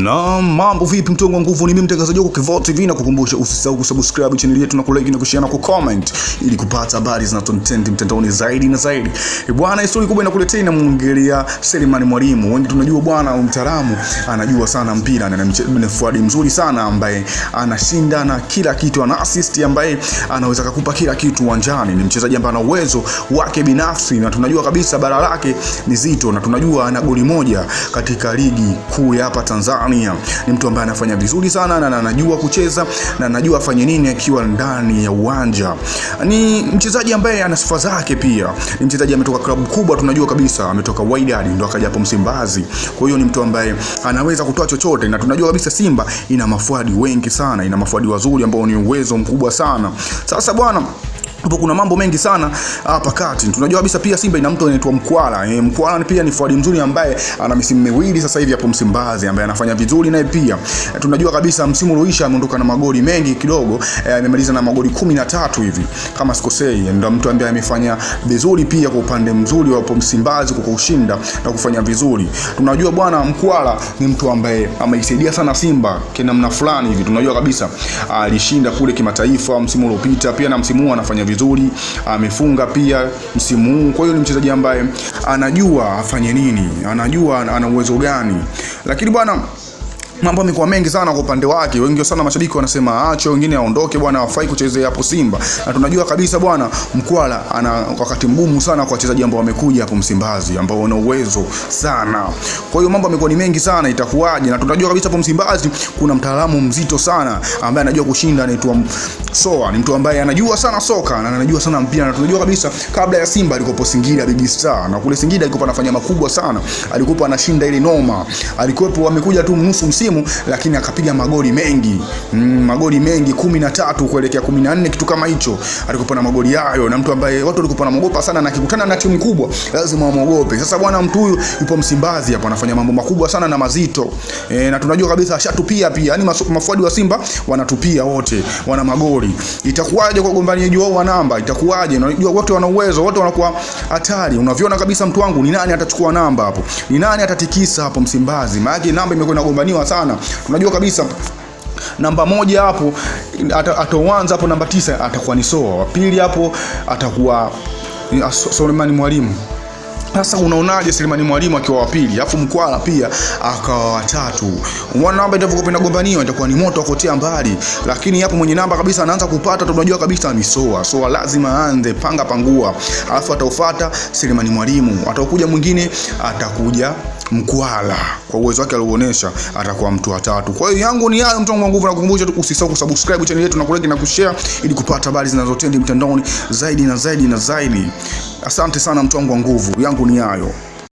Na mambo vipi mtu wangu nguvu, ni mimi mtangazaji wako Kevoo TV, na kukumbusha usisahau kusubscribe channel yetu na kulike na kushare na kucomment ili kupata habari zinazotrend mtandaoni zaidi na zaidi. Bwana, historia kubwa inakuletea inamuongelea Selemani Mwalimu. Wengi tunajua bwana mtaalamu anajua sana mpira na ni fuadi mzuri sana ambaye anashinda na kila kitu, ana assist ambaye anaweza kukupa kila kitu uwanjani. Ni mchezaji ambaye ana uwezo wake binafsi na tunajua kabisa bara lake ni zito, na tunajua ana goli moja katika ligi kuu hapa Tanzania. Ni mtu ambaye anafanya vizuri sana na anajua kucheza na anajua afanye nini akiwa ndani ya uwanja. Ni mchezaji ambaye ana sifa zake pia. Ni mchezaji ametoka klabu kubwa, tunajua kabisa ametoka Wydad ndio akaja hapo Msimbazi. Kwa hiyo ni mtu ambaye anaweza kutoa chochote, na tunajua kabisa Simba ina mafuadi wengi sana, ina mafuadi wazuri ambao ni uwezo mkubwa sana. Sasa bwana, hapo kuna mambo mengi sana hapa kati. Tunajua kabisa pia Simba ina mtu anaitwa Mkwala. Mkwala pia ni fuadi mzuri ambaye ana misimu miwili sasa hivi hapo Msimbazi, ambaye anafanya vizuri naye pia. Tunajua kabisa msimu ulioisha ameondoka na magoli mengi kidogo, amemaliza na magoli 13 hivi kama sikosei. Ndio mtu ambaye amefanya vizuri pia kwa upande mzuri wa hapo Msimbazi kwa kushinda na kufanya vizuri. Tunajua bwana Mkwala ni mtu ambaye ameisaidia sana Simba kwa namna fulani hivi. Tunajua kabisa alishinda kule kimataifa msimu uliopita, pia na msimu huu anafanya vizuri, amefunga pia msimu huu. Kwa hiyo ni mchezaji ambaye anajua afanye nini, anajua ana uwezo gani. Lakini bwana, mambo yamekuwa mengi sana kwa upande wake. Wengi sana mashabiki wanasema aache, wengine aondoke bwana, hafai kuchezea hapo Simba. Na tunajua kabisa bwana Mkwala ana wakati mgumu sana kwa wachezaji ambao wamekuja hapo Msimbazi ambao wana uwezo sana. Kwa hiyo mambo yamekuwa ni mengi sana, itakuwaje? Na tunajua kabisa hapo Msimbazi kuna mtaalamu mzito sana ambaye anajua kushinda, anaitwa Soa. Ni mtu ambaye anajua sana soka na anajua sana mpira. Na tunajua kabisa kabla ya Simba alikuwa Singida Big Star, na kule Singida alikuwa anafanya makubwa sana, alikuwa anashinda ile noma. Alikuwa amekuja tu nusu msimu lakini akapiga magoli mengi, magoli mengi 13 kuelekea 14 kitu kama hicho. Alikuwa na magoli hayo, na mtu ambaye watu walikuwa wanamogopa sana, na akikutana na timu kubwa lazima wamogope. Sasa bwana, mtu huyu yupo Msimbazi hapo anafanya mambo makubwa sana na mazito. Na tunajua kabisa ashatupia pia, yani mafuadi wa Simba wanatupia wote, wana magoli. Itakuwaje kwa gombaniaji wao wa namba? Itakuwaje? Unajua wote wana uwezo, wote wanakuwa hatari. Unaviona kabisa mtu wangu, ni nani atachukua namba hapo? Ni nani atatikisa hapo Msimbazi? Maana namba imekuwa inagombaniwa sana. Tunajua kabisa namba moja hapo ataanza hapo, namba 9 atakuwa ni Soa, wa pili hapo atakuwa Selemani Mwalimu. Sasa unaonaje Selemani Mwalimu akiwa wa pili, alafu Mkwala pia akawa wa tatu? Unaona namba itakapokuwa inagombaniwa itakuwa ni moto kutia mbali. Lakini hapo mwenye namba kabisa anaanza kupata, tunajua kabisa ni Soa. Soa lazima aanze panga pangua, alafu ataufuata Selemani Mwalimu, atakuja mwingine, atakuja Mkwala. Kwa uwezo wake alionyesha atakuwa mtu wa tatu. Kwa hiyo yangu ni hayo mtu wangu nguvu, na kukumbusha usisahau kusubscribe channel yetu na kulike na kushare ili kupata habari zinazotrend mtandaoni zaidi na zaidi na zaidi. Asante sana mtu wangu nguvu, yangu ni hayo.